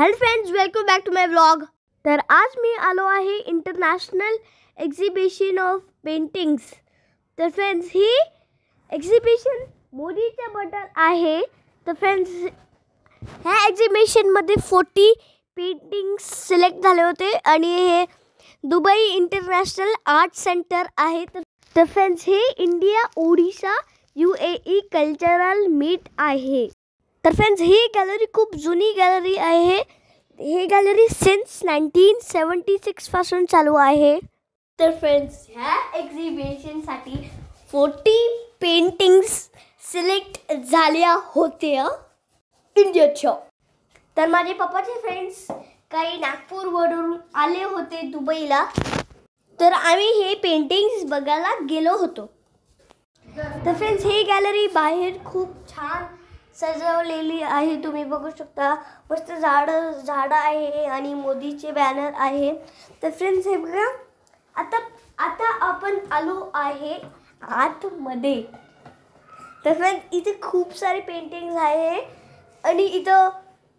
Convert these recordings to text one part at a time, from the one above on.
Hello friends, welcome back to my vlog. तर आज मी आलो आहे इंटरनॅशनल एक्झिबिशन ऑफ पेंटिंग्स. तर फ्रेंड्स, ही एक्झिबिशन मोदीच्याबद्दल आहे. तर फ्रेंड्स, ह्या एक्झिबिशनमध्ये 40 पेंटिंग्स सिलेक्ट झाले होते आणि हे दुबई इंटरनॅशनल आर्ट सेंटर आहे. तर फ्रेंड्स, हे India, Odisha, UAE cultural meet आहे. तर फ्रेंड्स, ही गॅलरी खूप जुनी गॅलरी आहे. ही गॅलरी सिन्स 1976 पासून चालू आहे. तर फ्रेंड्स, ह्या एक्झिबिशनसाठी 40 पेंटिंग्स सिलेक्ट झाल्या होत्या इंडियाच्या. तर माझे पप्पाचे फ्रेंड्स काही नागपूरवरून आले होते दुबईला. तर आम्ही हे पेंटिंग्स बघायला गेलो होतो. तर फ्रेंड्स, ही गॅलरी बाहेर खूप छान सजवलेली आहे. तुम्ही बघू शकता, मस्त झाडं आहे आणि मोदीचे बॅनर आहे. तर फ्रेंड्स, हे बघा, आता आपण आलो आहे आतमध्ये. तर फ्रेंड्स, इथे खूप सारे पेंटिंग्स आहे आणि इथं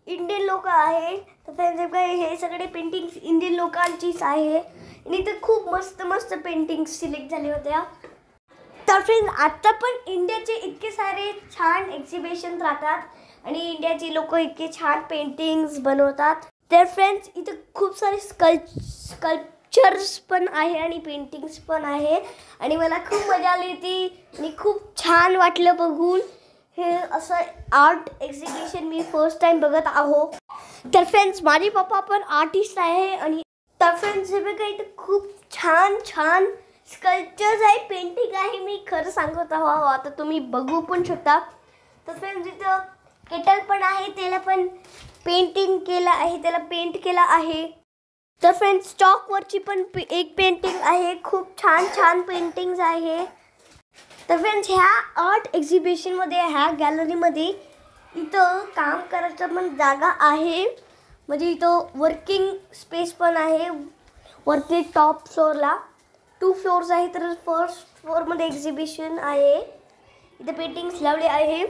इंडियन लोक आहे. तर फ्रेंड्स, हे बघा, हे सगळे पेंटिंग्स इंडियन लोकांचीच आहे आणि इथे खूप मस्त मस्त पेंटिंग्स सिलेक्ट झाले होत्या. तर फ्रेंड्स, आता पण इंडियाचे इतके सारे छान एक्झिबिशन राहतात आणि इंडियाची लोक इतके छान पेंटिंग्स बनवतात. तर फ्रेंड्स, इथे खूप सारे स्कल्पचर्स पण आहे आणि पेंटिंग्स पण आहे आणि मला खूप मजा आली होती आणि खूप छान वाटलं बघून. हे असं आर्ट एक्झिबिशन मी फर्स्ट टाइम बघत आहो. तर फ्रेंड्स, माझे पप्पा पण आर्टिस्ट आहे आणि तर फ्रेंड्स, हे बघा, इथे खूप छान छान स्कल्पचर्स आहे, पेंटिंग आहे. मी खरं सांगत आहो, आता तुम्ही बघू पण शकता. तर फ्रेंड्स, इथं केटल पण आहे, त्याला पण पेंटिंग केलं आहे, त्याला पेंट केला आहे. तर फ्रेंड्स, चॉकवरची पण एक पेंटिंग आहे. खूप छान छान पेंटिंग्स आहे. तर फ्रेंड्स, ह्या आर्ट एक्झिबिशनमध्ये, ह्या गॅलरीमध्ये इथं काम करायचं पण जागा आहे. म्हणजे इथं वर्किंग स्पेस पण आहे. वरती टॉप फ्लोअरला 2 फ्लोअर्स आहे. तर फर्स्ट फ्लोअरमध्ये एक्झिबिशन आहे. इथे पेंटिंग्स लावले आहे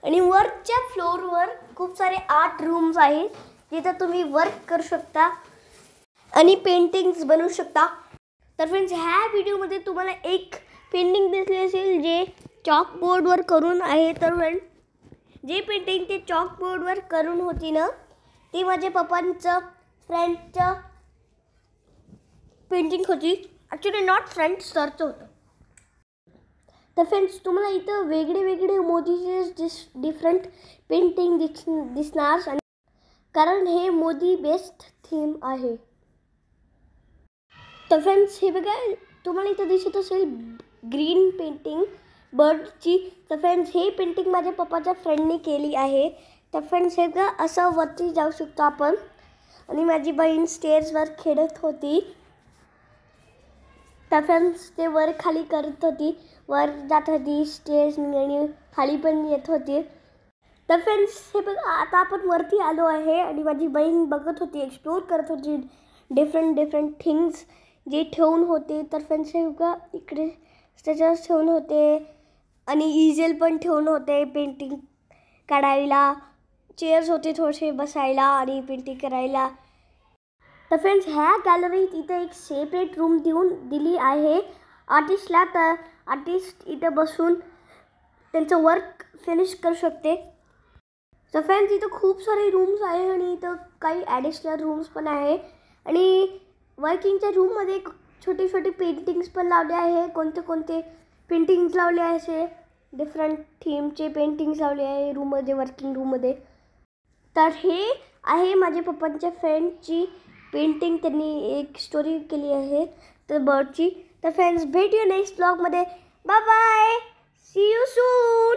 आणि वरच्या फ्लोअरवर खूप सारे आर्ट रूम्स आहेत, जिथं तुम्ही वर्क करू शकता आणि पेंटिंग्स बनवू शकता. तर फ्रेंड्स, ह्या व्हिडिओमध्ये तुम्हाला एक पेंटिंग दिसली असेल जे चॉकबोर्डवर करून आहे. तर फ्रेंड्स, जे पेंटिंग ते चॉकबोर्डवर करून होती ना, ती माझ्या पप्पांचं फ्रेंडचं पेंटिंग होती. ॲक्च्युली नॉट फ्रेंड, सरचं होतं. तर फ्रेंड्स, तुम्हाला इथं वेगळे मोदीचे डिफरंट पेंटिंग दिसणार आणि कारण हे मोदी बेस्ट थीम आहे. तर फ्रेंड्स, हे बघा, तुम्हाला इथं दिसत असेल ग्रीन पेंटिंग बर्डची. तर फ्रेंड्स, हे पेंटिंग माझ्या पप्पाच्या फ्रेंडने केली आहे. तर फ्रेंड्स, हे बघा, असं वरती जाऊ शकतो आपण आणि माझी बहीण स्टेअर्सवर खेळत होती. तर फ्रेंड्स, ते वर खाली करत होती, वर जात होती स्टेअर्स आणि खाली पण येत होती. तर फ्रेंड्स, हे बघा, आता आपण वरती आलो आहे आणि माझी बहीण बघत होती, एक्सप्लोर करत होती डिफरंट थिंग्स जे ठेवून होते. तर फ्रेंड्स, हे बघा, इकडे स्टेचर्स ठेवून होते आणि इझेल पण ठेवून होते पेंटिंग काढायला. चेअर्स होते थोडेसे बसायला आणि पेंटिंग करायला. तर फ्रेंड्स, ह्या गॅलरीत इथं एक सेपरेट रूम दिली आहे आर्टिस्टला. तर आर्टिस्ट इथं बसून त्यांचं वर्क फिनिश करू शकते. तर फ्रेंड्स, इथं खूप सारे रूम्स आहे आणि इथं काही ॲडिशनल रूम्स पण आहे आणि वर्किंगच्या रूममध्ये छोटे पेंटिंग्स पण लावले आहे. कोणते पेंटिंग्स लावले आहे, असे डिफरंट थीमचे पेंटिंग्स लावले आहे रूममध्ये, वर्किंग रूममध्ये. तर हे आहे माझ्या पप्पांच्या फ्रेंडची पेंटिंग. त्यांनी एक स्टोरी केली आहे तर बर्डची. तर फ्रेंड्स, भेटूया नेक्स्ट ब्लॉगमध्ये. Bye bye, see you soon.